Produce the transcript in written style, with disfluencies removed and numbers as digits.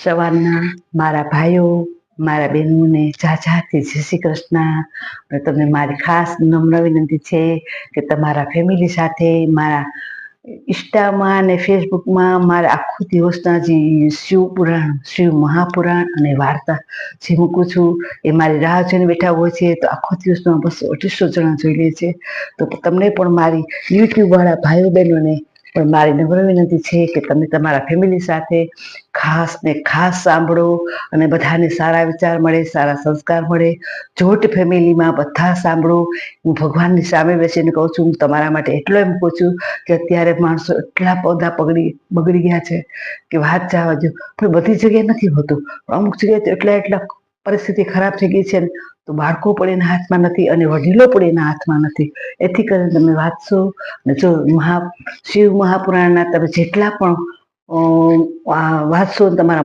સવારના મારા ભાઈઓ મારા બહેનોને ઝાઝાથી જય શ્રી કૃષ્ણ. અને તમને મારી ખાસ નમ્ર વિનંતી છે કે તમારા ફેમિલી સાથે મારા ઇન્સ્ટામાં અને ફેસબુકમાં મારા આખો દિવસના જે શિવપુરાણ શિવ મહાપુરાણ અને વાર્તા જે મૂકું છું એ મારી રાહ જોઈને બેઠા હોય છે. તો આખો દિવસમાં 200-250 જણા જોઈ લે છે. તો તમને પણ મારી યુટ્યુબવાળા ભાઈઓ બહેનોને પણ મારી નમ્ર વિનંતી છે કે તમે તમારા ફેમિલી સાથે ખાસ ને ખાસ સાંભળો અને બધાને સારા વિચાર મળે, સારા સંસ્કાર મળે. જોઈન્ટ ફેમિલીમાં બધા સાંભળો. હું ભગવાનની સામે બેસીને કહું છું, હું તમારા માટે એટલો એમ કહું છું કે અત્યારે માણસો એટલા બધા બગડી ગયા છે કે વાત જવા દો. પણ બધી જગ્યાએ નથી હોતું, અમુક જગ્યાએ તો એટલા પરિસ્થિતિ ખરાબ થઈ ગઈ છે ને તો બાળકો પણ એના હાથમાં નથી અને વડીલો પણ એના હાથમાં નથી. એથી કરીને તમે વાંચશો અને જો શિવ મહાપુરાણના તમે જેટલા પણ વાંચશો તમારા